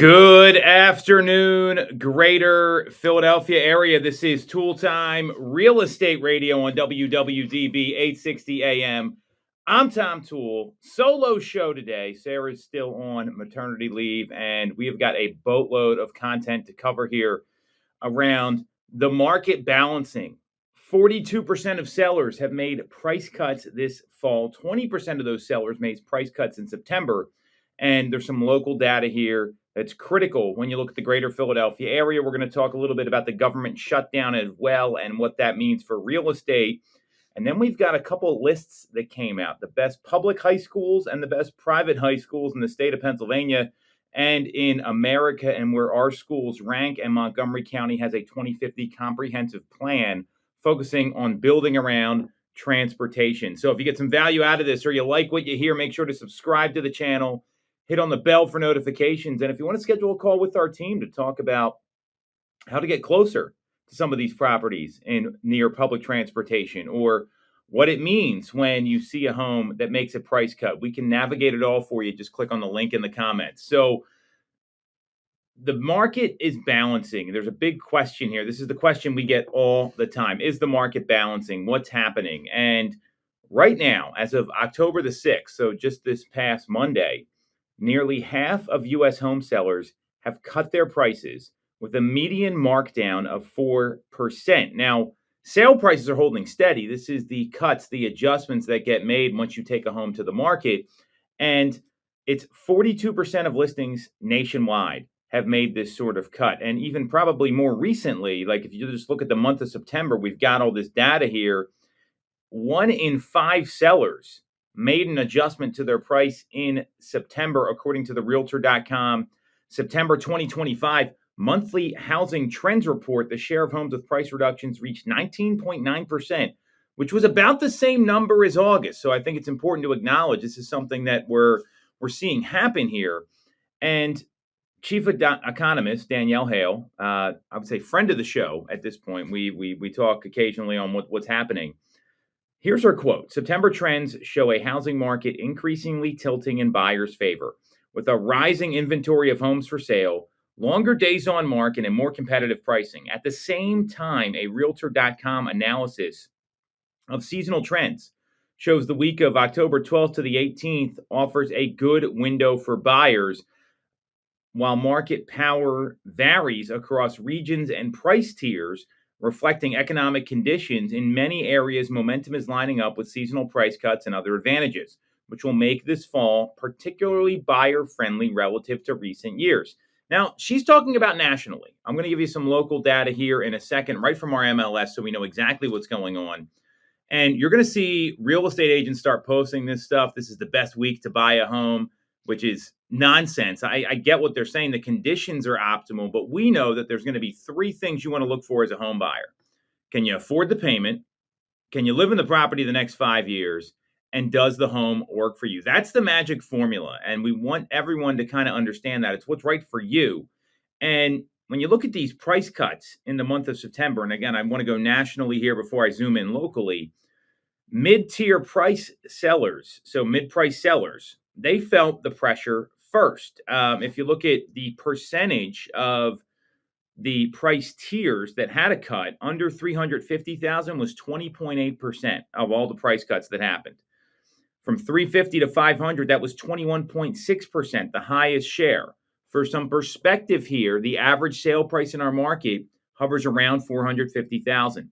Good afternoon, greater Philadelphia area. This is Tool Time Real Estate Radio on WWDB 860 AM. I'm Tom Toole. Solo show today. Sarah's still on maternity leave, and we have got a boatload of content to cover here around the market balancing. 42% of sellers have made price cuts this fall. 20% of those sellers made price cuts in September. And there's some local data here that's critical when you look at the greater Philadelphia area. We're going to talk a little bit about the government shutdown as well and what that means for real estate. And then we've got a couple of lists that came out, the best public high schools and the best private high schools in the state of Pennsylvania and in America, and where our schools rank. And Montgomery County has a 2050 comprehensive plan focusing on building around transportation. So if you get some value out of this or you like what you hear, make sure to subscribe to the channel, hit on the bell for notifications. And if you want to schedule a call with our team to talk about how to get closer to some of these properties in near public transportation, or what it means when you see a home that makes a price cut, we can navigate it all for you. Just click on the link in the comments. So the market is balancing. There's a big question here. This is the question we get all the time. Is the market balancing? What's happening? And right now, as of October the 6th, so just this past Monday, nearly half of U.S. home sellers have cut their prices with a median markdown of 4%. Now, sale prices are holding steady. This is the cuts, the adjustments that get made once you take a home to the market. And it's 42% of listings nationwide have made this sort of cut. And even probably more recently, like if you just look at the month of September, we've got all this data here. 1 in 5 sellers made an adjustment to their price in September, according to the Realtor.com September 2025 monthly housing trends report. The share of homes with price reductions reached 19.9%, which was about the same number as August. So I think it's important to acknowledge this is something that we're seeing happen here. And Chief Economist Danielle Hale, I would say friend of the show at this point. We talk occasionally on what's happening. Here's her quote. September trends show a housing market increasingly tilting in buyers' favor, with a rising inventory of homes for sale, longer days on market, and more competitive pricing. At the same time, a Realtor.com analysis of seasonal trends shows the week of October 12th to the 18th offers a good window for buyers. While market power varies across regions and price tiers, reflecting economic conditions, in many areas, momentum is lining up with seasonal price cuts and other advantages, which will make this fall particularly buyer-friendly relative to recent years. Now, she's talking about nationally. I'm going to give you some local data here in a second, right from our MLS, so we know exactly what's going on. And you're going to see real estate agents start posting this stuff. This is the best week to buy a home, which is nonsense. I get what they're saying. The conditions are optimal, but we know that there's going to be 3 things you want to look for as a home buyer. Can you afford the payment? Can you live in the property the next 5 years? And does the home work for you? That's the magic formula. And we want everyone to kind of understand that. It's what's right for you. And when you look at these price cuts in the month of September, and again, I want to go nationally here before I zoom in locally, mid-tier price sellers, so mid-price sellers, they felt the pressure first. If you look at the percentage of the price tiers that had a cut, under 350,000 was 20.8% of all the price cuts that happened. From 350 to 500, that was 21.6%, the highest share. For some perspective here, the average sale price in our market hovers around 450,000.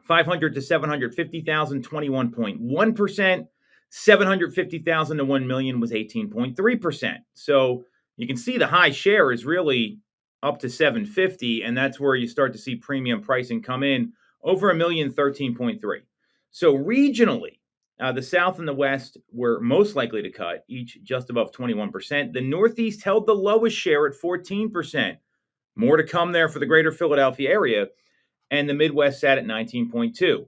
500 to 750,000, 21.1%. 750,000 to 1 million was 18.3%. So you can see the high share is really up to 750, and that's where you start to see premium pricing come in. Over a million, 13.3. So regionally, the South and the West were most likely to cut, each just above 21%. The Northeast held the lowest share at 14%. More to come there for the greater Philadelphia area. And the Midwest sat at 19.2.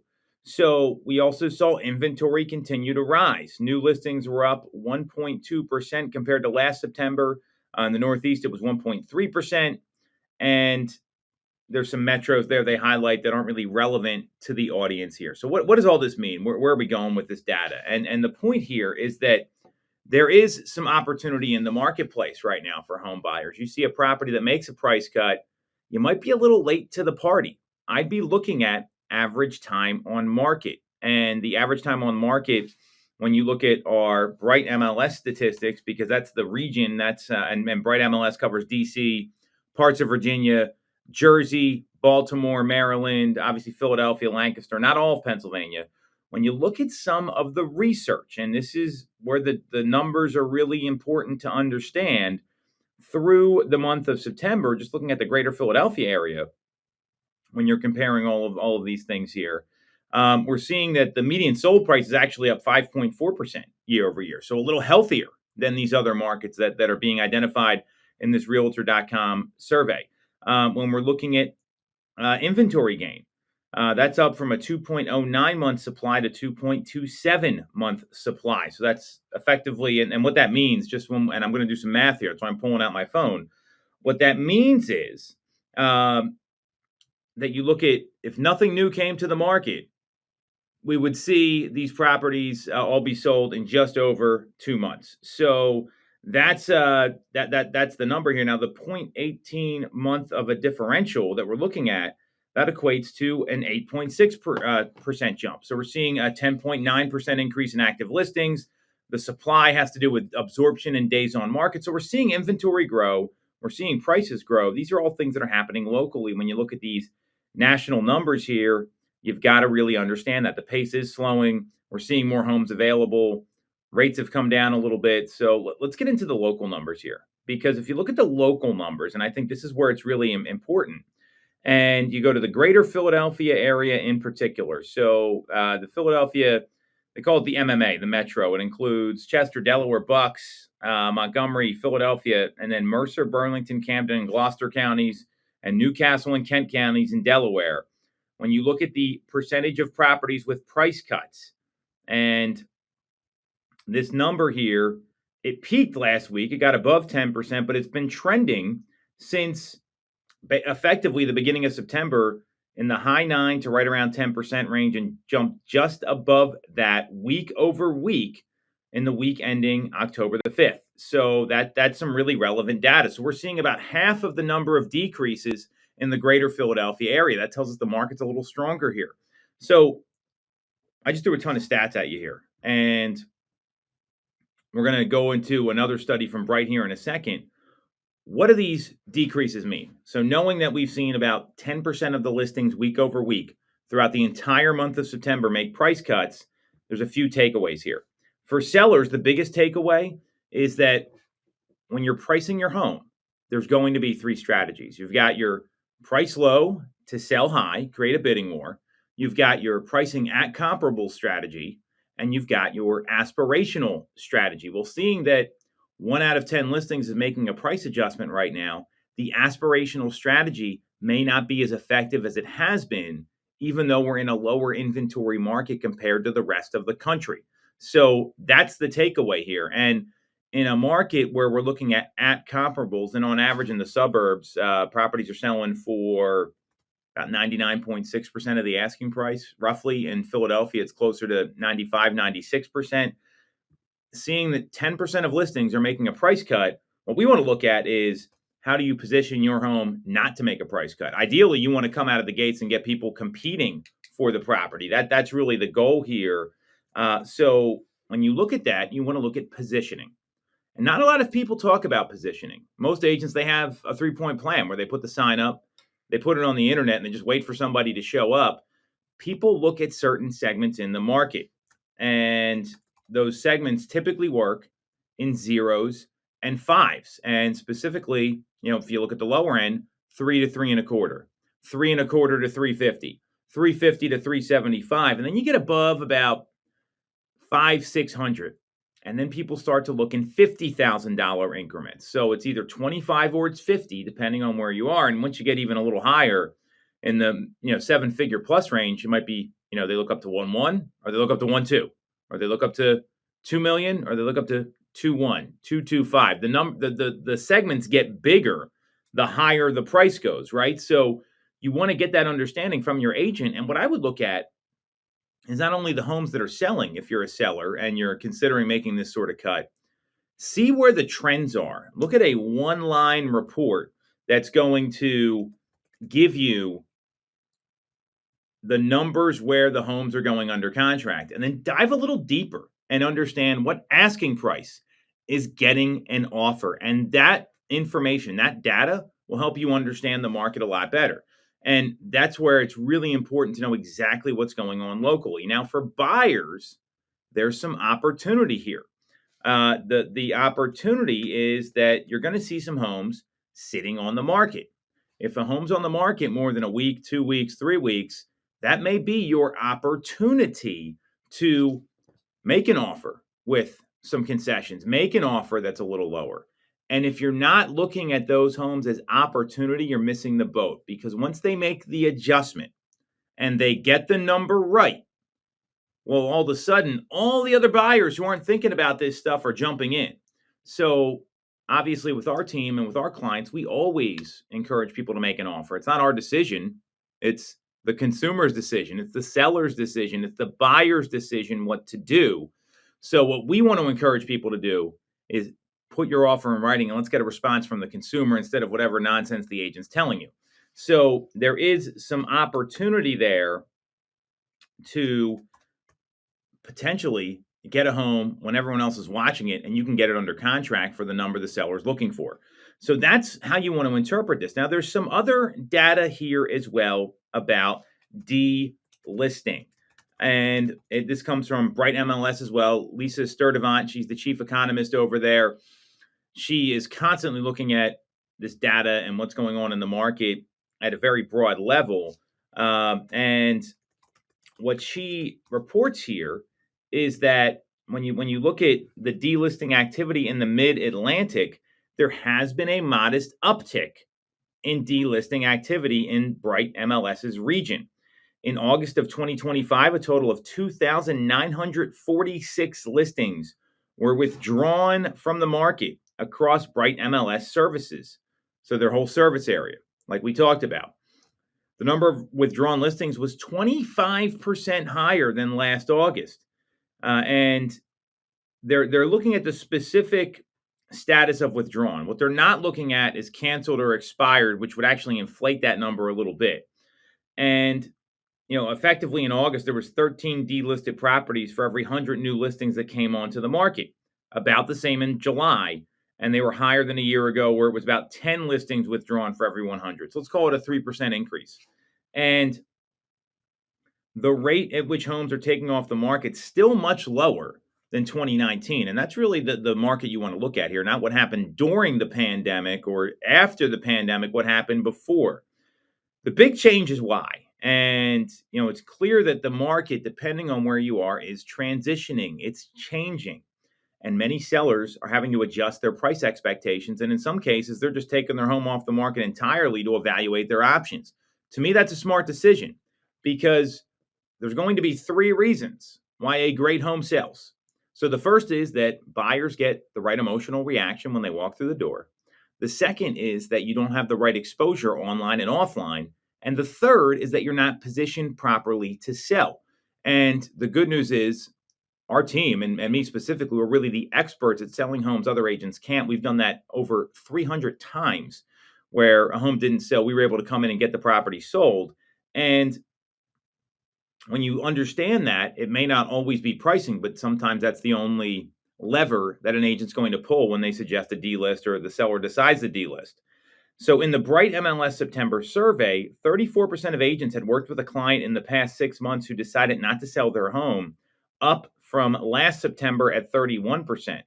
So we also saw inventory continue to rise. New listings were up 1.2% compared to last September. In the Northeast, it was 1.3%. And there's some metros there they highlight that aren't really relevant to the audience here. So what does all this mean? Where are we going with this data? And the point here is that there is some opportunity in the marketplace right now for home buyers. You see a property that makes a price cut, you might be a little late to the party. I'd be looking at average time on market. And the average time on market, when you look at our Bright MLS statistics, because that's the region and Bright MLS covers DC, parts of Virginia, Jersey, Baltimore, Maryland, obviously Philadelphia, Lancaster, not all of Pennsylvania. When you look at some of the research, and this is where the numbers are really important to understand, through the month of September, just looking at the greater Philadelphia area, when you're comparing all of these things here, we're seeing that the median sold price is actually up 5.4% year over year. So a little healthier than these other markets that are being identified in this Realtor.com survey. When we're looking at inventory gain, that's up from a 2.09 month supply to 2.27 month supply. So that's effectively, and what that means, and I'm going to do some math here, so I'm pulling out my phone. What that means is that you look at, if nothing new came to the market, we would see these properties all be sold in just over 2 months. So that's that's the number here. Now the 0.18 month of a differential that we're looking at, that equates to an 8.6% jump. So we're seeing a 10.9% increase in active listings. The supply has to do with absorption and days on market. So we're seeing inventory grow. We're seeing prices grow. These are all things that are happening locally. When you look at these national numbers here, you've got to really understand that the pace is slowing. We're seeing more homes available. Rates have come down a little bit. So let's get into the local numbers here, because if you look at the local numbers, and I think this is where it's really important, and you go to the greater Philadelphia area in particular. So the Philadelphia, they call it the MMA, the Metro. It includes Chester, Delaware, Bucks, Montgomery, Philadelphia, and then Mercer, Burlington, Camden, and Gloucester counties, and Newcastle and Kent counties in Delaware. When you look at the percentage of properties with price cuts, and this number here, it peaked last week. It got above 10%, but it's been trending since effectively the beginning of September in the high 9 to right around 10% range, and jumped just above that week over week in the week ending October the 5th. So that's some really relevant data. So we're seeing about half of the number of decreases in the greater Philadelphia area. That tells us the market's a little stronger here. So I just threw a ton of stats at you here, and we're going to go into another study from Bright here in a second. What do these decreases mean? So knowing that we've seen about 10% of the listings week over week throughout the entire month of September make price cuts, there's a few takeaways here. For sellers, the biggest takeaway is that when you're pricing your home, there's going to be three strategies. You've got your price low to sell high, create a bidding war. You've got your pricing at comparable strategy, and you've got your aspirational strategy. Well, seeing that 1 out of 10 listings is making a price adjustment right now, the aspirational strategy may not be as effective as it has been, even though we're in a lower inventory market compared to the rest of the country. So that's the takeaway here. And in a market where we're looking at comparables, and on average in the suburbs, properties are selling for about 99.6% of the asking price, roughly. In Philadelphia, it's closer to 95, 96%. Seeing that 10% of listings are making a price cut, what we want to look at is, how do you position your home not to make a price cut? Ideally, you want to come out of the gates and get people competing for the property. That's really the goal here. So when you look at that, you want to look at positioning. And not a lot of people talk about positioning. Most agents, they have a 3-point plan where they put the sign up, they put it on the internet, and they just wait for somebody to show up. People look at certain segments in the market, and those segments typically work in 0s and 5s. And specifically, if you look at the lower end, 3 to 3.25, 3.25 to 350, 350 to 375. And then you get above about 600. And then people start to look in $50,000 increments. So it's either 25 or it's 50, depending on where you are. And once you get even a little higher in the 7-figure plus range, you might be, they look up to 1.1, or they look up to 1.2, or they look up to 2 million, or they look up to 2.1, 2.25. The segments get bigger the higher the price goes, right? So you want to get that understanding from your agent. And what I would look at is not only the homes that are selling, if you're a seller and you're considering making this sort of cut, See where the trends are. Look at a one-line report that's going to give you the numbers where the homes are going under contract, and then dive a little deeper and understand what asking price is getting an offer. And that information, that data will help you understand the market a lot better. And that's where it's really important to know exactly what's going on locally. Now, for buyers, there's some opportunity here. The opportunity is that you're going to see some homes sitting on the market. If a home's on the market more than a week, 2 weeks, 3 weeks, that may be your opportunity to make an offer with some concessions, make an offer that's a little lower. And if you're not looking at those homes as opportunity, you're missing the boat, because once they make the adjustment and they get the number right, well, all of a sudden, all the other buyers who aren't thinking about this stuff are jumping in. So, obviously, with our team and with our clients, we always encourage people to make an offer. It's not our decision, it's the consumer's decision, it's the seller's decision, it's the buyer's decision what to do. So, what we want to encourage people to do is put your offer in writing and let's get a response from the consumer instead of whatever nonsense the agent's telling you. So, there is some opportunity there to potentially get a home when everyone else is watching it, and you can get it under contract for the number the seller is looking for. So that's how you want to interpret this. Now, there's some other data here as well about delisting. And this comes from Bright MLS as well. Lisa Sturdivant, she's the chief economist over there. She is constantly looking at this data and what's going on in the market at a very broad level. And what she reports here is that when you look at the delisting activity in the mid-Atlantic, there has been a modest uptick in delisting activity in Bright MLS's region. In August of 2025, a total of 2,946 listings were withdrawn from the market across Bright MLS services. So their whole service area, like we talked about. The number of withdrawn listings was 25% higher than last August. And they're looking at the specific status of withdrawn. What they're not looking at is canceled or expired, which would actually inflate that number a little bit. And effectively in August, there was 13 delisted properties for every 100 new listings that came onto the market. About the same in July, and they were higher than a year ago, where it was about 10 listings withdrawn for every 100. So let's call it a 3% increase. And the rate at which homes are taking off the market still much lower than 2019. And that's really the market you want to look at here, not what happened during the pandemic or after the pandemic, what happened before. The big change is why. And, it's clear that the market, depending on where you are, is transitioning. It's changing. And many sellers are having to adjust their price expectations. And in some cases, they're just taking their home off the market entirely to evaluate their options. To me, that's a smart decision, because there's going to be 3 reasons why a great home sells. So the first is that buyers get the right emotional reaction when they walk through the door. The second is that you don't have the right exposure online and offline. And the third is that you're not positioned properly to sell. And the good news is our team, and me specifically, we're really the experts at selling homes other agents can't. We've done that over 300 times where a home didn't sell. We were able to come in and get the property sold. And when you understand that, it may not always be pricing, but sometimes that's the only lever that an agent's going to pull when they suggest a delist or the seller decides to delist. So in the Bright MLS September survey, 34% of agents had worked with a client in the past 6 months who decided not to sell their home, up from last September at 31%.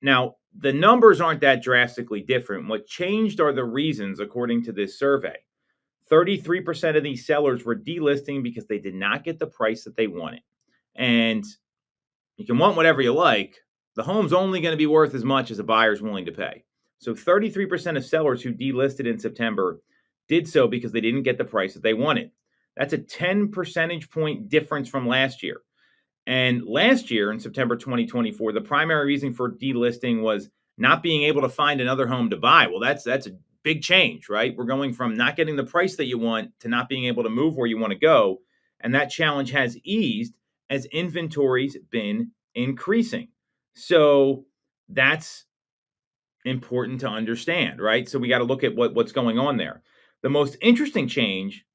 Now, the numbers aren't that drastically different. What changed are the reasons, according to this survey. 33% of these sellers were delisting because they did not get the price that they wanted. And you can want whatever you like. The home's only going to be worth as much as a buyer's willing to pay. So 33% of sellers who delisted in September did so because they didn't get the price that they wanted. That's a 10 percentage point difference from last year. And last year, in September 2024, the primary reason for delisting was not being able to find another home to buy. Well, that's a big change, right? We're going from not getting the price that you want to not being able to move where you want to go. And that challenge has eased as inventory's been increasing. So that's important to understand, right? So we got to look at what's going on there. The most interesting change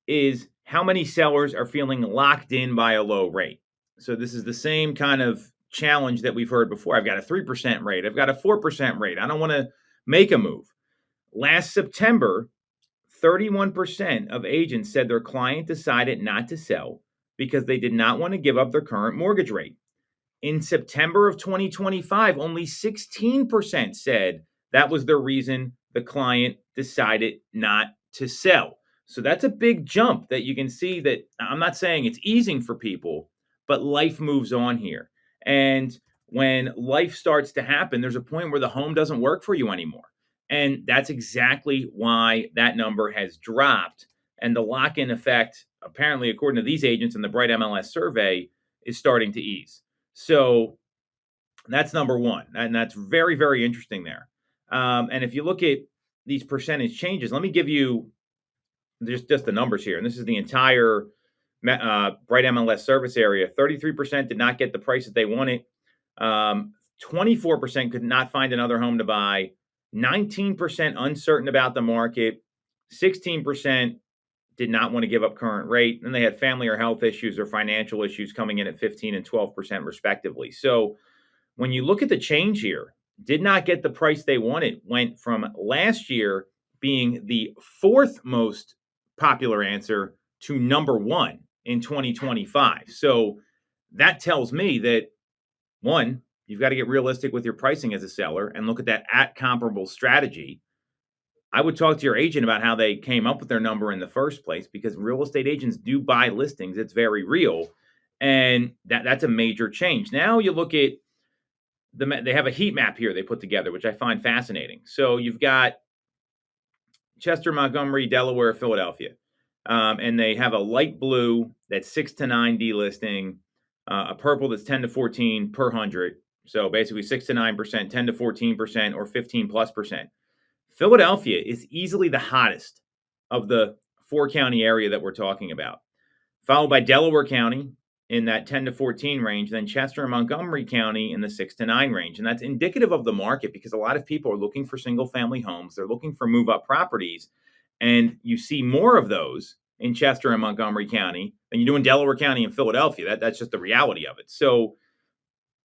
is how many sellers are feeling locked in by a low rate. So this is the same kind of challenge that we've heard before. I've got a 3% rate, I've got a 4% rate. I don't want to make a move. Last September, 31% of agents said their client decided not to sell because they did not want to give up their current mortgage rate. In September of 2025, only 16% said that was the reason the client decided not to sell. So that's a big jump that you can see that I'm not saying it's easing for people, but life moves on here. And when life starts to happen, there's a point where the home doesn't work for you anymore. And that's exactly why that number has dropped. And the lock in effect, apparently, according to these agents in the Bright MLS survey, is starting to ease. So that's number one. And that's very, very interesting there. And if you look at these percentage changes, let me give you just the numbers here. And this is the entire Bright MLS service area. 33% did not get the price that they wanted. 24% could not find another home to buy. 19% uncertain about the market. 16% did not want to give up current rate. And they had family or health issues or financial issues coming in at 15 and 12% respectively. So when you look at the change here, did not get the price they wanted, went from last year being the fourth most popular answer to number one in 2025. So that tells me that, one, you've got to get realistic with your pricing as a seller and look at that at comparable strategy. I would talk to your agent about how they came up with their number in the first place, because real estate agents do buy listings. It's very real. And that's a major change. Now you look at they have a heat map here they put together, which I find fascinating. So you've got Chester, Montgomery, Delaware, Philadelphia. And they have a light blue that's 6 to 9 delisting, a purple that's 10 to 14 per 100. So basically 6 to 9%, 10 to 14%, or 15 plus percent. Philadelphia is easily the hottest of the 4-county area that we're talking about, followed by Delaware County in that 10 to 14 range, then Chester and Montgomery County in the 6 to 9 range. And that's indicative of the market, because a lot of people are looking for single-family homes. They're looking for move-up properties, and you see more of those in Chester and Montgomery County than you do in Delaware County and Philadelphia. That's just the reality of it. So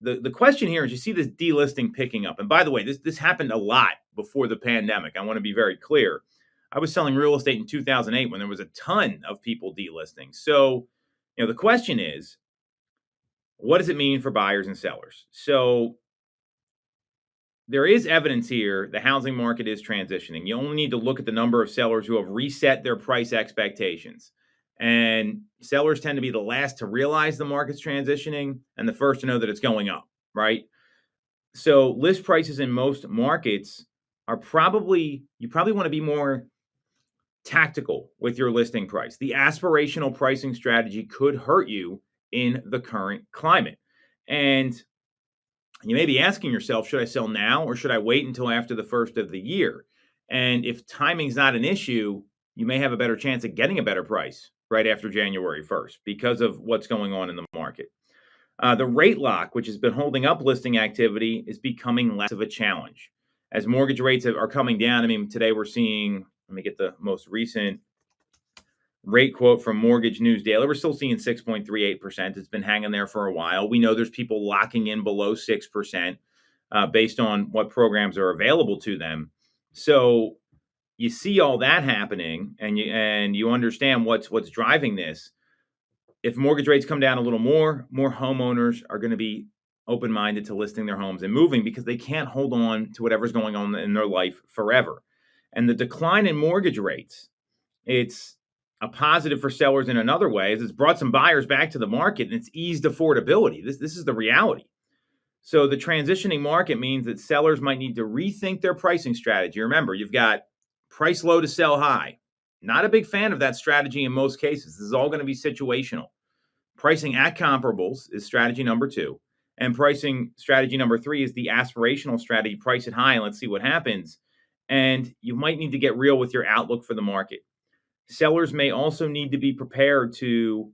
the question here is, you see this delisting picking up. And by the way, this happened a lot before the pandemic. I want to be very clear. I was selling real estate in 2008 when there was a ton of people delisting. So, the question is, what does it mean for buyers and sellers? So there is evidence here the housing market is transitioning. You only need to look at the number of sellers who have reset their price expectations. And sellers tend to be the last to realize the market's transitioning and the first to know that it's going up, right? So list prices in most markets are you probably want to be more tactical with your listing price. The aspirational pricing strategy could hurt you in the current climate. And you may be asking yourself, should I sell now or should I wait until after the first of the year? And if timing's not an issue, you may have a better chance of getting a better price right after January 1st because of what's going on in the market. The rate lock, which has been holding up listing activity, is becoming less of a challenge. As mortgage rates are coming down, I mean, today we're seeing, let me get the most recent rate quote from Mortgage News Daily. We're still seeing 6.38%. It's been hanging there for a while. We know there's people locking in below 6% based on what programs are available to them. So you see all that happening, and you understand what's driving this. If mortgage rates come down a little more homeowners are going to be open-minded to listing their homes and moving, because they can't hold on to whatever's going on in their life forever. And the decline in mortgage rates, it's a positive for sellers in another way, is it's brought some buyers back to the market and it's eased affordability. This is the reality. So the transitioning market means that sellers might need to rethink their pricing strategy. Remember, you've got price low to sell high. Not a big fan of that strategy in most cases. This is all going to be situational. Pricing at comparables is strategy number 2. And pricing strategy number 3 is the aspirational strategy, price it high and let's see what happens. And you might need to get real with your outlook for the market. Sellers may also need to be prepared to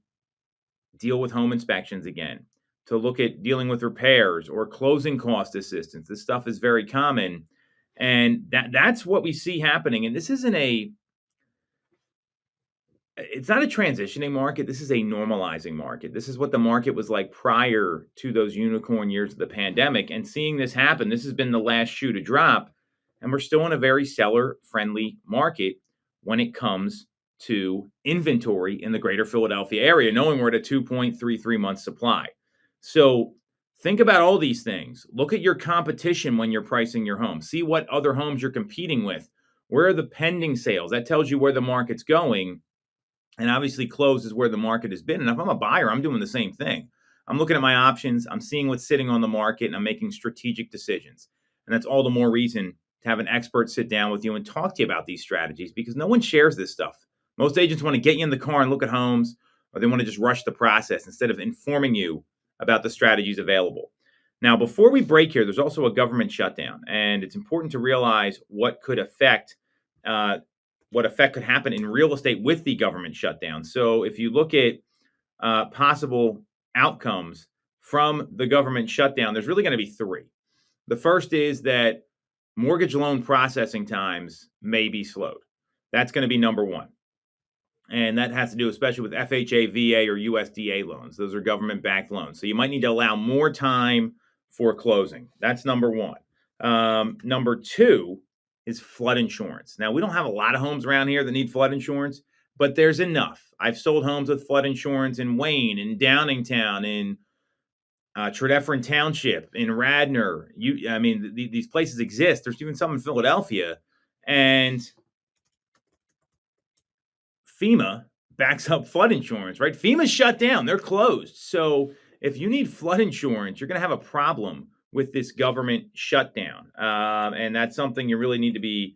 deal with home inspections again, to look at dealing with repairs or closing cost assistance. This stuff is very common. And that's what we see happening. And this isn't it's not a transitioning market. This is a normalizing market. This is what the market was like prior to those unicorn years of the pandemic. And seeing this happen, this has been the last shoe to drop. And we're still in a very seller friendly market when it comes to inventory in the greater Philadelphia area, knowing we're at a 2.33 month supply. So think about all these things. Look at your competition when you're pricing your home. See what other homes you're competing with. Where are the pending sales? That tells you where the market's going. And obviously, close is where the market has been. And if I'm a buyer, I'm doing the same thing. I'm looking at my options. I'm seeing what's sitting on the market, and I'm making strategic decisions. And that's all the more reason to have an expert sit down with you and talk to you about these strategies, because no one shares this stuff. Most agents want to get you in the car and look at homes, or they want to just rush the process instead of informing you about the strategies available. Now, before we break here, there's also a government shutdown, and it's important to realize what effect could happen in real estate with the government shutdown. So if you look at possible outcomes from the government shutdown, there's really going to be three. The first is that mortgage loan processing times may be slowed. That's going to be number one. And that has to do especially with FHA, VA, or USDA loans. Those are government-backed loans. So you might need to allow more time for closing. That's number one. Number two is flood insurance. Now, we don't have a lot of homes around here that need flood insurance, but there's enough. I've sold homes with flood insurance in Wayne, in Downingtown, in Tredyffrin Township, in Radnor. These places exist. There's even some in Philadelphia. And FEMA backs up flood insurance, right? FEMA's shut down. They're closed. So if you need flood insurance, you're going to have a problem with this government shutdown. And that's something you really need to be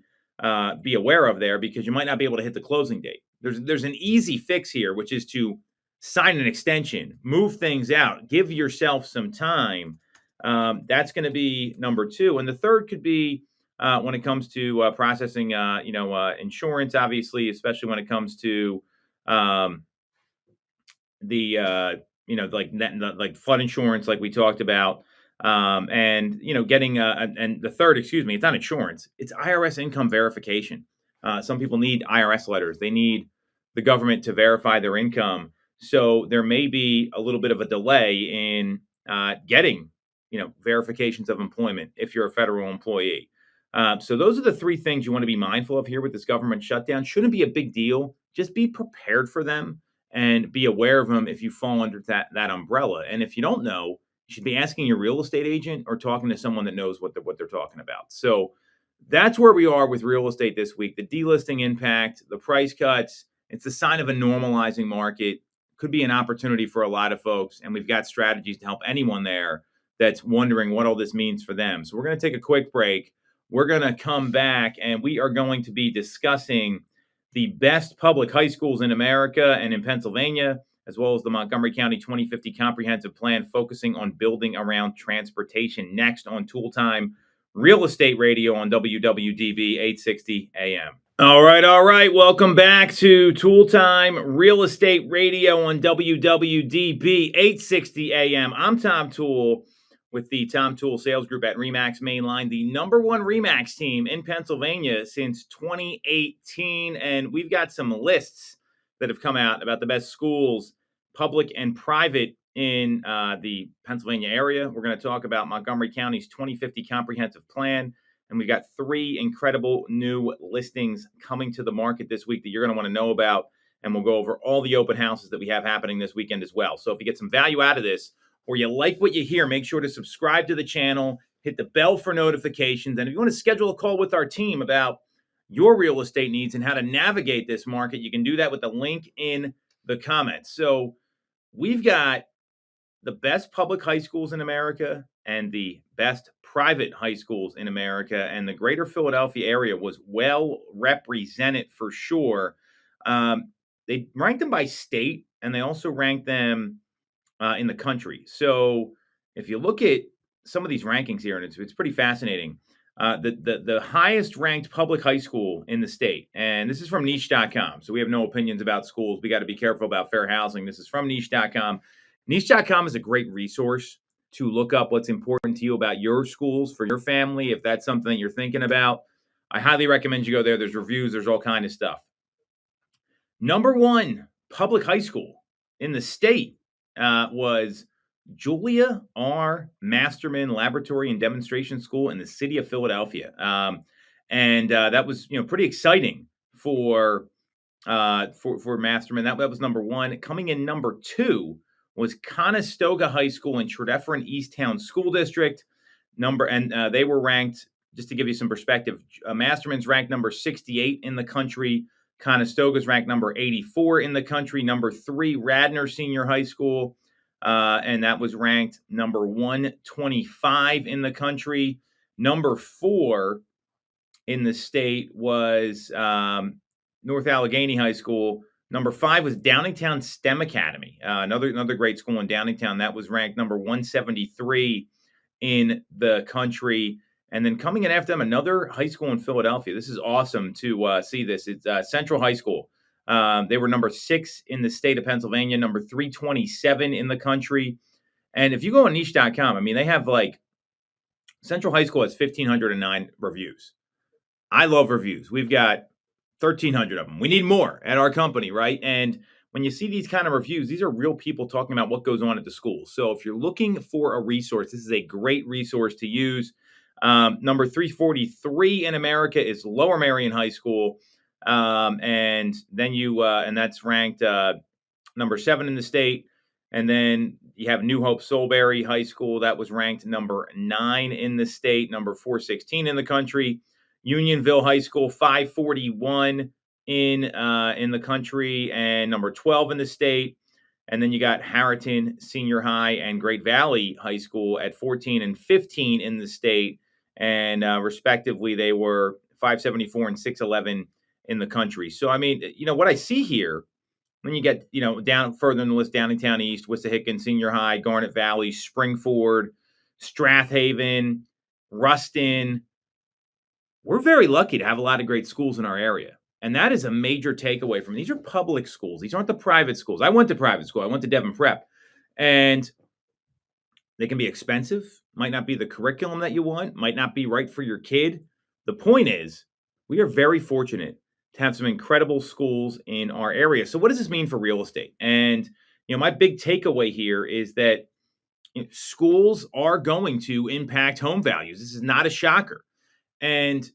aware of there, because you might not be able to hit the closing date. There's an easy fix here, which is to sign an extension, move things out, give yourself some time. That's going to be number two. And the third could be when it comes to processing, insurance, obviously, especially when it comes to like flood insurance, like we talked about. And the third, it's not insurance, it's IRS income verification. Some people need IRS letters. They need the government to verify their income. So there may be a little bit of a delay in getting, verifications of employment if you're a federal employee. So those are the three things you want to be mindful of here with this government shutdown. Shouldn't be a big deal. Just be prepared for them and be aware of them if you fall under that umbrella. And if you don't know, you should be asking your real estate agent or talking to someone that knows what they're talking about. So that's where we are with real estate this week. The delisting impact, the price cuts, it's a sign of a normalizing market. Could be an opportunity for a lot of folks. And we've got strategies to help anyone there that's wondering what all this means for them. So we're going to take a quick break. We're going to come back and we are going to be discussing the best public high schools in America and in Pennsylvania, as well as the Montgomery County 2050 Comprehensive Plan, focusing on building around transportation. Next on Toole Time Real Estate Radio on WWDB 860 AM. All right. Welcome back to Toole Time Real Estate Radio on WWDB 860 AM. I'm Tom Toole with the Tom Toole Sales Group at RE/MAX Mainline, the number one RE/MAX team in Pennsylvania since 2018. And we've got some lists that have come out about the best schools, public and private, in the Pennsylvania area. We're going to talk about Montgomery County's 2050 Comprehensive Plan. And we've got three incredible new listings coming to the market this week that you're going to want to know about. And we'll go over all the open houses that we have happening this weekend as well. So if you get some value out of this, or you like what you hear, make sure to subscribe to the channel, hit the bell for notifications. And if you want to schedule a call with our team about your real estate needs and how to navigate this market, you can do that with the link in the comments. So we've got the best public high schools in America and the best private high schools in America. And the greater Philadelphia area was well represented for sure. They ranked them by state, and they also ranked them in the country. So if you look at some of these rankings here, and it's pretty fascinating. The highest ranked public high school in the state, and this is from niche.com. So we have no opinions about schools. We got to be careful about fair housing. This is from niche.com. Niche.com is a great resource to look up what's important to you about your schools for your family. If that's something that you're thinking about, I highly recommend you go there. There's reviews, there's all kind of stuff. Number one public high school in the state was Julia R. Masterman Laboratory and Demonstration School in the city of Philadelphia, and that was pretty exciting for Masterman. That was number one. Coming in number two was Conestoga High School in Tredyffrin Easttown School District. They were ranked, just to give you some perspective, Masterman's ranked number 68 in the country. Conestoga's ranked number 84 in the country. Number three, Radnor Senior High School, and that was ranked number 125 in the country. Number four in the state was North Allegheny High School. Number five was Downingtown STEM Academy, another great school in Downingtown. That was ranked number 173 in the country. And then coming in after them, another high school in Philadelphia. This is awesome to see this. It's Central High School. They were number 6 in the state of Pennsylvania, number 327 in the country. And if you go on niche.com, I mean, they have Central High School has 1,509 reviews. I love reviews. We've got 1,300 of them. We need more at our company, right? And when you see these kind of reviews, these are real people talking about what goes on at the school. So if you're looking for a resource, this is a great resource to use. Number 343 in America is Lower Merion High School. And that's ranked number 7 in the state. And then you have New Hope Soulberry High School. That was ranked number 9 in the state, number 416 in the country. Unionville High School, 541 in the country, and number 12 in the state. And then you got Harriton Senior High and Great Valley High School at 14 and 15 in the state. And respectively, they were 574 and 611 in the country. So, I mean, what I see here, when you get, down further in the list, Downingtown East, Wissahickon Senior High, Garnet Valley, Springford, Strathaven, Ruston, we're very lucky to have a lot of great schools in our area. And that is a major takeaway from these are public schools. These aren't the private schools. I went to private school. I went to Devon Prep. And they can be expensive, might not be the curriculum that you want, might not be right for your kid. The point is, we are very fortunate to have some incredible schools in our area. So what does this mean for real estate? And, my big takeaway here is that schools are going to impact home values. This is not a shocker. And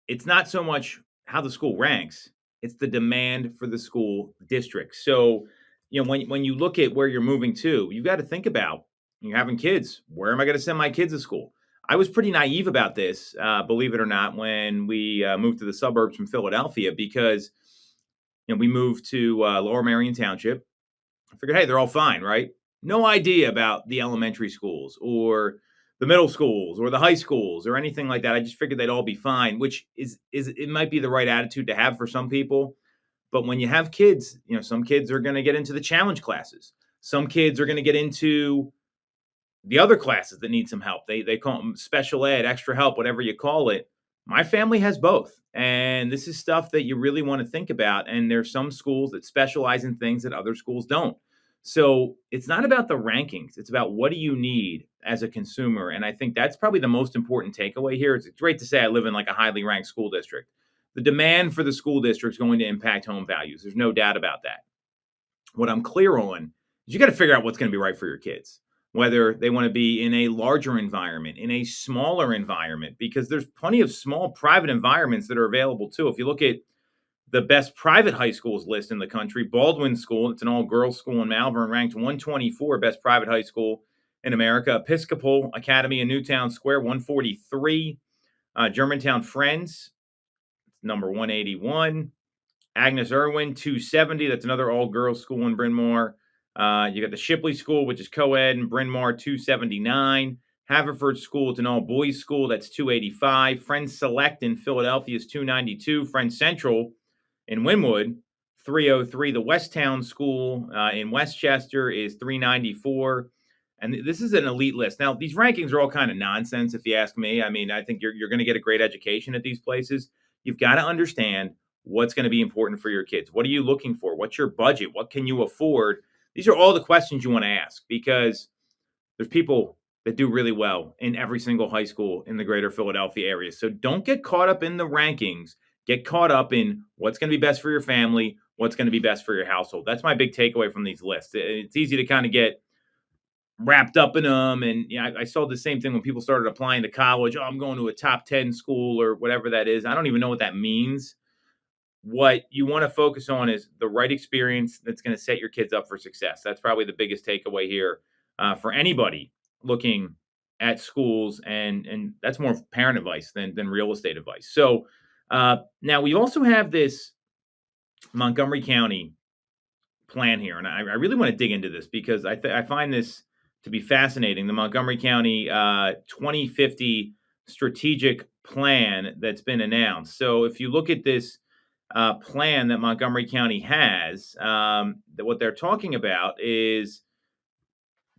it's not so much how the school ranks, it's the demand for the school district. So, when you look at where you're moving to, you've got to think about, you're having kids, where am I going to send my kids to school? I was pretty naive about this, believe it or not, when we moved to the suburbs from Philadelphia, because we moved to Lower Merion Township. I figured, hey, they're all fine, right? No idea about the elementary schools or the middle schools or the high schools or anything like that. I just figured they'd all be fine, which is it might be the right attitude to have for some people. But when you have kids, some kids are going to get into the challenge classes. Some kids are going to get into the other classes that need some help. They call them special ed, extra help, whatever you call it. My family has both. And this is stuff that you really want to think about. And there's some schools that specialize in things that other schools don't. So it's not about the rankings. It's about what do you need as a consumer. And I think that's probably the most important takeaway here. It's great to say I live in a highly ranked school district. The demand for the school district is going to impact home values. There's no doubt about that. What I'm clear on is you got to figure out what's going to be right for your kids, whether they want to be in a larger environment, in a smaller environment, because there's plenty of small private environments that are available too. If you look at the best private high schools list in the country, Baldwin School, it's an all-girls school in Malvern, ranked 124 best private high school in America. Episcopal Academy in Newtown Square, 143. Germantown Friends, number 181. Agnes Irwin, 270. That's another all-girls school in Bryn Mawr. You got the Shipley School, which is co-ed in Bryn Mawr, 279. Haverford School, it's an all-boys school, that's 285. Friends Select in Philadelphia is 292. Friends Central in Wynwood, 303. The Westtown School in Westchester is 394. And this is an elite list. Now, these rankings are all kind of nonsense, if you ask me. I mean, I think you're going to get a great education at these places. You've got to understand what's going to be important for your kids. What are you looking for? What's your budget? What can you afford? These are all the questions you want to ask because there's people that do really well in every single high school in the greater Philadelphia area. So don't get caught up in the rankings. Get caught up in what's going to be best for your family, what's going to be best for your household. That's my big takeaway from these lists. It's easy to kind of get wrapped up in them. And I saw the same thing when people started applying to college. Oh, I'm going to a top 10 school or whatever that is. I don't even know what that means. What you want to focus on is the right experience that's going to set your kids up for success. That's probably the biggest takeaway here for anybody looking at schools, and that's more parent advice than real estate advice. So now we also have this Montgomery County plan here, and I really want to dig into this because I find this to be fascinating. The Montgomery County 2050 strategic plan that's been announced. So if you look at this plan that Montgomery County has, that what they're talking about is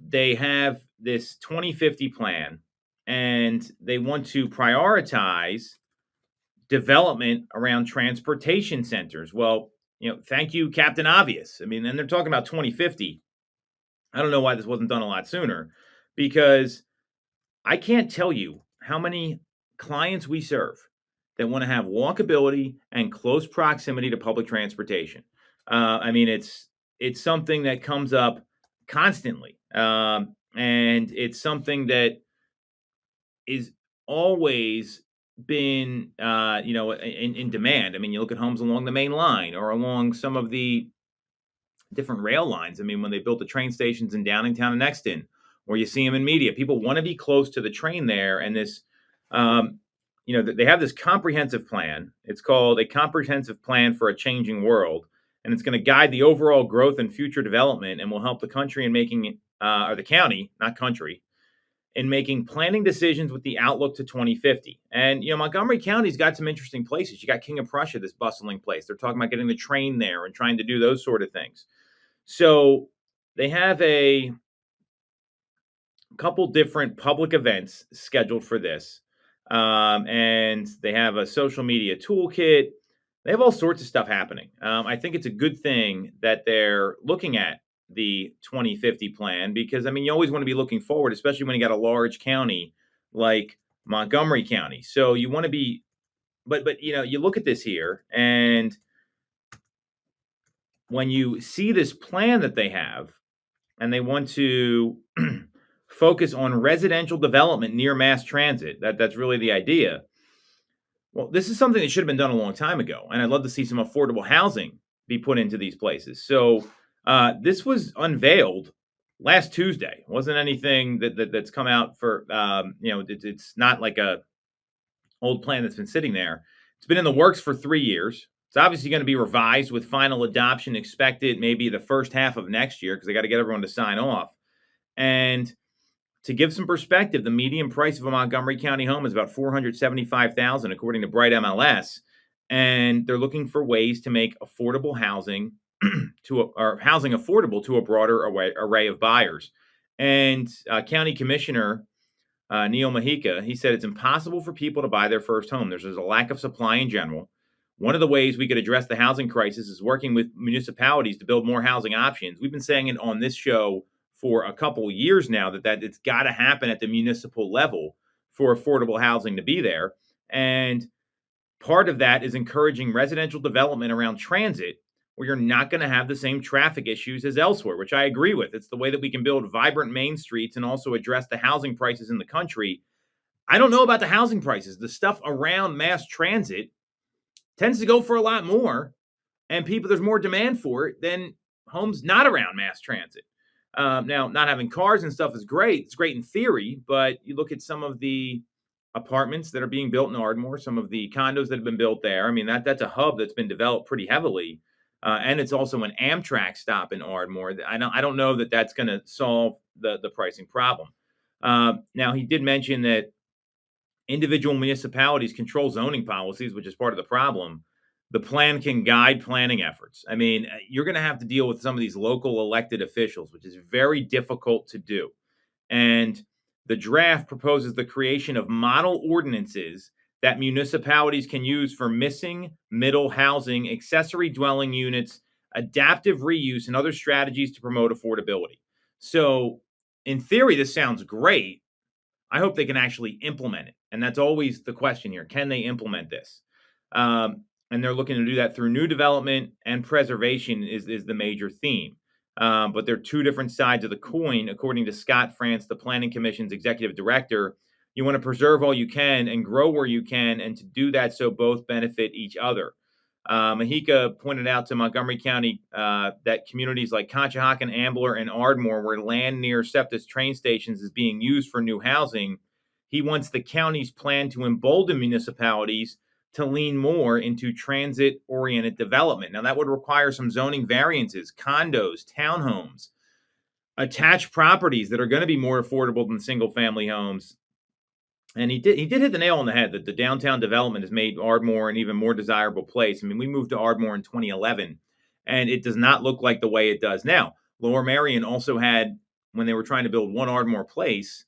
they have this 2050 plan, and they want to prioritize development around transportation centers. Well, thank you, Captain Obvious. I mean, and they're talking about 2050. I don't know why this wasn't done a lot sooner, because I can't tell you how many clients we serve that want to have walkability and close proximity to public transportation. I mean, it's something that comes up constantly, and it's something that is always been, in demand. I mean, you look at homes along the main line or along some of the different rail lines. I mean, when they built the train stations in Downingtown and Exton, or you see them in media, people want to be close to the train there. And this, they have this comprehensive plan. It's called a comprehensive plan for a changing world. And it's going to guide the overall growth and future development, and will help the country in making, or the county, not country, in making planning decisions with the outlook to 2050. And, Montgomery County's got some interesting places. You got King of Prussia, this bustling place. They're talking about getting the train there and trying to do those sort of things. So they have a couple different public events scheduled for this. And they have a social media toolkit. They have all sorts of stuff happening. I think it's a good thing that they're looking at the 2050 plan, because, I mean, you always want to be looking forward, especially when you got a large county like Montgomery County. So you want to be, but you look at this here, and when you see this plan that they have, and they want to focus on residential development near mass transit, that's really the idea. Well, this is something that should have been done a long time ago, and I'd love to see some affordable housing be put into these places. So this was unveiled last Tuesday. It wasn't anything that's come out for, it's not like a old plan that's been sitting there. It's been in the works for 3 years. It's obviously going to be revised, with final adoption expected maybe the first half of next year, because they got to get everyone to sign off. And to give some perspective, the median price of a Montgomery County home is about $475,000, according to Bright MLS. And they're looking for ways to make affordable housing housing affordable to a broader array of buyers. And County Commissioner Neil Mahica, he said it's impossible for people to buy their first home. There's a lack of supply in general. One of the ways we could address the housing crisis is working with municipalities to build more housing options. We've been saying it on this show for a couple of years now that it's got to happen at the municipal level for affordable housing to be there. And part of that is encouraging residential development around transit, where you're not going to have the same traffic issues as elsewhere, which I agree with. It's the way that we can build vibrant main streets and also address the housing prices in the country. I don't know about the housing prices. The stuff around mass transit tends to go for a lot more, and there's more demand for it than homes not around mass transit. Now, not having cars and stuff is great. It's great in theory, but you look at some of the apartments that are being built in Ardmore, some of the condos that have been built there. I mean, that's a hub that's been developed pretty heavily. And it's also an Amtrak stop in Ardmore. I don't know that that's going to solve the pricing problem. Now, he did mention that individual municipalities control zoning policies, which is part of the problem. The plan can guide planning efforts. I mean, you're going to have to deal with some of these local elected officials, which is very difficult to do. And the draft proposes the creation of model ordinances that municipalities can use for missing middle housing, accessory dwelling units, adaptive reuse, and other strategies to promote affordability. So, in theory, this sounds great. I hope they can actually implement it. And that's always the question here. Can they implement this? And they're looking to do that through new development and preservation is the major theme. But they're two different sides of the coin, according to Scott France, the Planning Commission's executive director. You want to preserve all you can and grow where you can, and to do that so both benefit each other. Mahika pointed out to Montgomery County that communities like Conshohocken, Ambler, and Ardmore, where land near SEPTA's train stations is being used for new housing, he wants the county's plan to embolden municipalities to lean more into transit-oriented development. Now, that would require some zoning variances, condos, townhomes, attached properties that are going to be more affordable than single-family homes. And he did hit the nail on the head that the downtown development has made Ardmore an even more desirable place. I mean, we moved to Ardmore in 2011, and it does not look like the way it does now. Lower Merion also had, when they were trying to build one Ardmore place,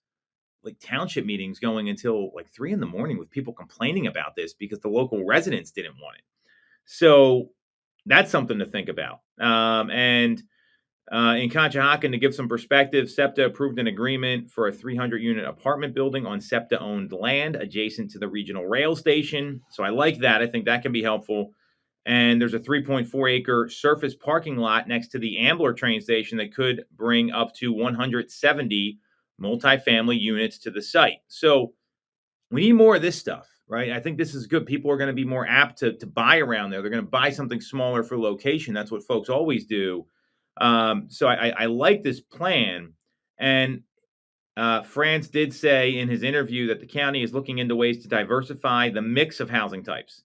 like township meetings going until like 3 in the morning with people complaining about this because the local residents didn't want it. So that's something to think about. In Conshohocken, to give some perspective, SEPTA approved an agreement for a 300-unit apartment building on SEPTA-owned land adjacent to the regional rail station. So I like that. I think that can be helpful. And there's a 3.4-acre surface parking lot next to the Ambler train station that could bring up to 170 multifamily units to the site. So we need more of this stuff, right? I think this is good. People are going to be more apt to buy around there. They're going to buy something smaller for location. That's what folks always do. So I like this plan. And France did say in his interview that the county is looking into ways to diversify the mix of housing types.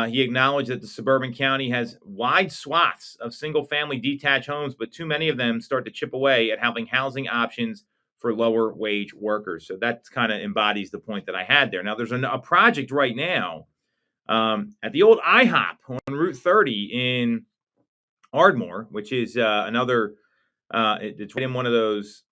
He acknowledged that the suburban county has wide swaths of single-family detached homes, but too many of them start to chip away at having housing options for lower wage workers. So that kind of embodies the point that I had there. Now, there's a project right now at the old IHOP on Route 30 in Ardmore, which is another, it's right in one of those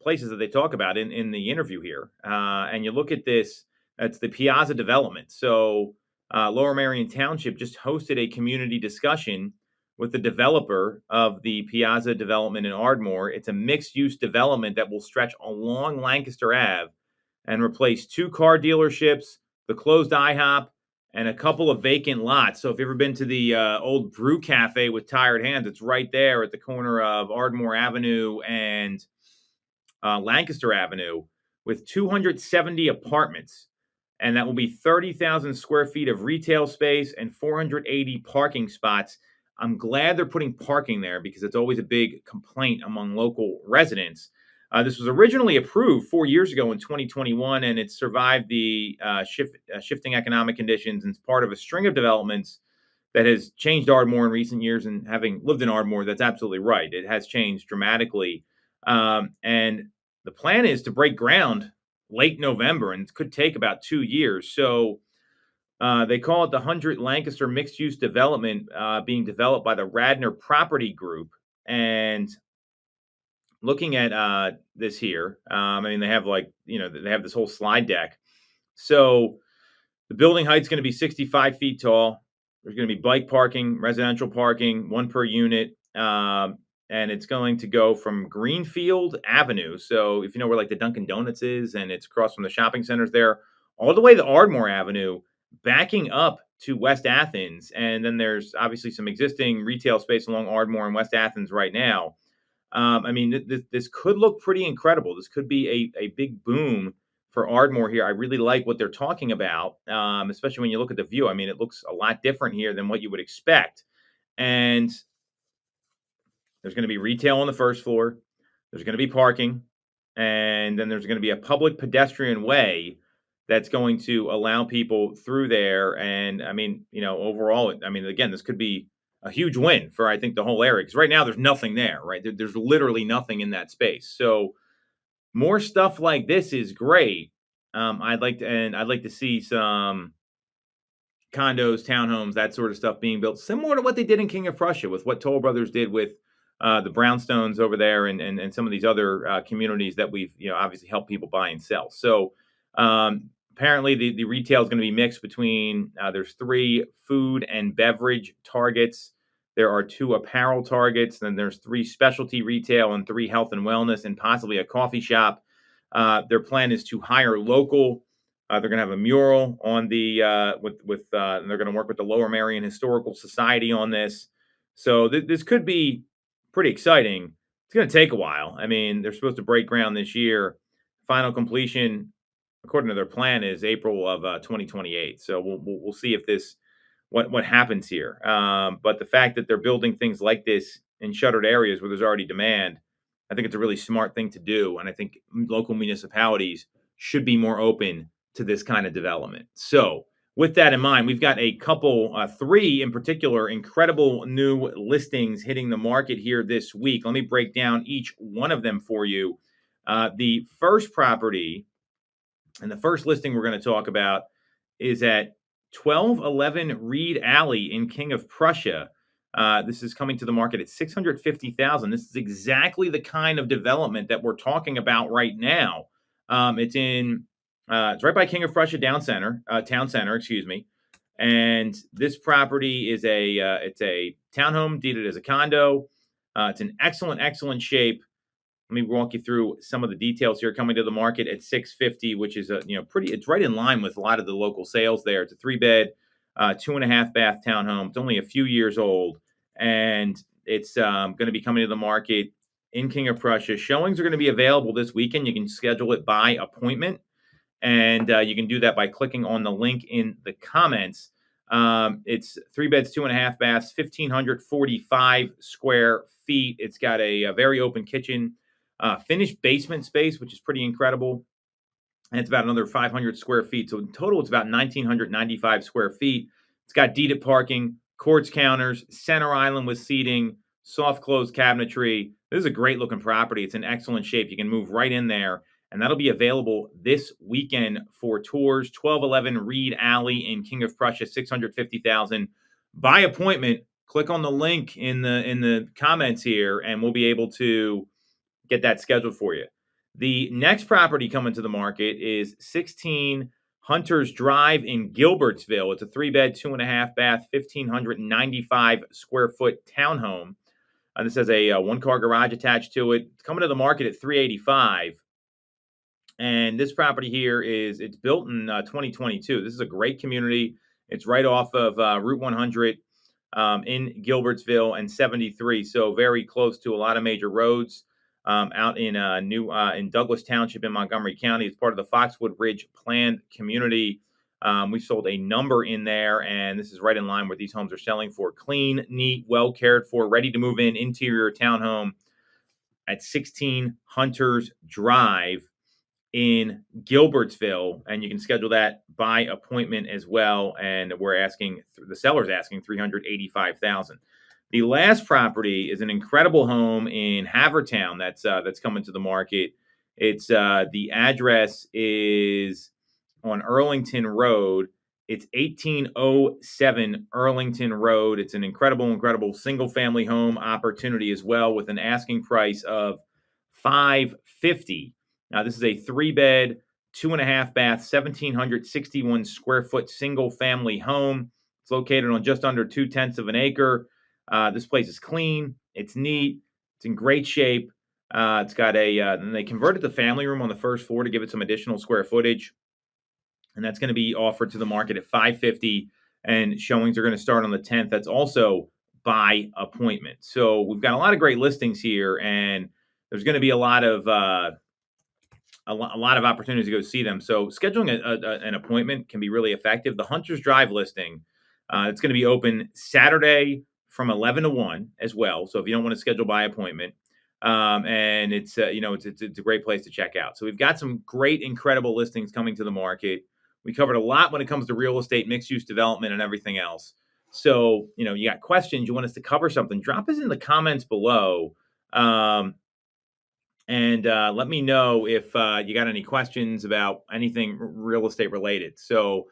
places that they talk about in the interview here. And you look at this, it's the Piazza development. So Lower Merion Township just hosted a community discussion with the developer of the Piazza development in Ardmore. It's a mixed-use development that will stretch along Lancaster Ave and replace 2 car dealerships, the closed IHOP, and a couple of vacant lots. So if you've ever been to the old brew cafe with Tired Hands, it's right there at the corner of Ardmore Avenue and Lancaster Avenue with 270 apartments. And that will be 30,000 square feet of retail space and 480 parking spots. I'm glad they're putting parking there because it's always a big complaint among local residents. This was originally approved 4 years ago in 2021, and it survived the shifting economic conditions, and it's part of a string of developments that has changed Ardmore in recent years. And having lived in Ardmore, that's absolutely right. It has changed dramatically. And the plan is to break ground late November, and it could take about 2 years. So they call it the 100 Lancaster mixed-use development being developed by the Radnor Property Group. And looking at this here, I mean, they have they have this whole slide deck. So the building height's going to be 65 feet tall. There's going to be bike parking, residential parking, 1 per unit. And it's going to go from Greenfield Avenue. So if you know where like the Dunkin' Donuts is, and it's across from the shopping centers there, all the way to Ardmore Avenue, backing up to West Athens. And then there's obviously some existing retail space along Ardmore and West Athens right now. I mean, this could look pretty incredible. This could be a big boom for Ardmore here. I really like what they're talking about, especially when you look at the view. I mean, it looks a lot different here than what you would expect. And there's going to be retail on the first floor. There's going to be parking. And then there's going to be a public pedestrian way that's going to allow people through there. And I mean, overall, I mean, again, this could be a huge win for, I think, the whole area. Because right now there's nothing there, right? There's literally nothing in that space. So more stuff like this is great. I'd like to see some condos, townhomes, that sort of stuff being built, similar to what they did in King of Prussia with what Toll Brothers did with the Brownstones over there and some of these other communities that we've obviously helped people buy and sell. So apparently the retail is going to be mixed between there's 3 food and beverage targets. There are 2 apparel targets. Then there's 3 specialty retail and 3 health and wellness and possibly a coffee shop. Their plan is to hire local. They're going to have a mural on the and they're going to work with the Lower Merion Historical Society on this. So this could be pretty exciting. It's going to take a while. I mean, they're supposed to break ground this year. Final completion, according to their plan, is April of 2028. So we'll see if this what happens here. But the fact that they're building things like this in shuttered areas where there's already demand, I think it's a really smart thing to do. And I think local municipalities should be more open to this kind of development. So with that in mind, we've got a couple, 3 in particular, incredible new listings hitting the market here this week. Let me break down each one of them for you. The first property and the first listing we're going to talk about is at 1211 Reed Alley in King of Prussia. This is coming to the market at $650,000. This is exactly the kind of development that we're talking about right now. It's right by King of Prussia Town Center, excuse me. And this property is it's a townhome deeded as a condo. It's in excellent shape. Let me walk you through some of the details here. Coming to the market at $650,000, which is it's right in line with a lot of the local sales there. It's a 3-bed, 2.5 bath townhome. It's only a few years old, and it's going to be coming to the market in King of Prussia. Showings are going to be available this weekend. You can schedule it by appointment, and you can do that by clicking on the link in the comments. It's 3 beds, 2.5 baths, 1,545 square feet. It's got a very open kitchen. Finished basement space, which is pretty incredible. And it's about another 500 square feet. So in total, it's about 1,995 square feet. It's got deeded parking, quartz counters, center island with seating, soft close cabinetry. This is a great looking property. It's in excellent shape. You can move right in there. And that'll be available this weekend for tours. 1211 Reed Alley in King of Prussia, $650,000 by appointment. Click on the link in the comments here, and we'll be able to get that scheduled for you. The next property coming to the market is 16 Hunters Drive in Gilbertsville. It's a 3-bed, 2.5 bath, 1,595 square foot townhome. This has a 1-car garage attached to it. It's coming to the market at $385,000. And this property here it's built in 2022. This is a great community. It's right off of Route 100 in Gilbertsville and 73. So very close to a lot of major roads. Out in in Douglas Township in Montgomery County. It's part of the Foxwood Ridge planned community. We sold a number in there, and this is right in line where these homes are selling for. Clean, neat, well cared for, ready to move in, interior townhome at 16 Hunters Drive in Gilbertsville, and you can schedule that by appointment as well. And the seller's asking $385,000. The last property is an incredible home in Havertown that's coming to the market. It's the address is on Earlington Road. It's 1807 Earlington Road. It's an incredible single family home opportunity as well, with an asking price of $550,000. Now this is a 3-bed, 2.5 bath, 1,761 square foot single family home. It's located on just under 0.2 of an acre. This place is clean. It's neat. It's in great shape. It's got and they converted the family room on the first floor to give it some additional square footage. And that's going to be offered to the market at $550,000. And showings are going to start on the 10th. That's also by appointment. So we've got a lot of great listings here, and there's going to be a lot of opportunities to go see them. So scheduling an appointment can be really effective. The Hunters Drive listing, it's going to be open Saturday from 11 to 1 as well. So if you don't want to schedule by appointment, and it's a great place to check out. So we've got some great, incredible listings coming to the market. We covered a lot when it comes to real estate, mixed use development, and everything else. So, you got questions, you want us to cover something, drop us in the comments below. And let me know if you got any questions about anything real estate related. So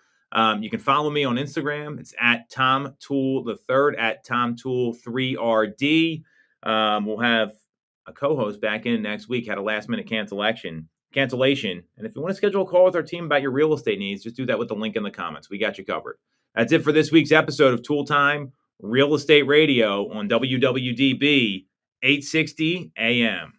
you can follow me on Instagram. It's at Tom Toole III, at Tom Toole 3RD. We'll have a co-host back in next week. Had a last minute cancellation. And if you want to schedule a call with our team about your real estate needs, just do that with the link in the comments. We got you covered. That's it for this week's episode of Toole Time. Real Estate Radio on WWDB 860 AM.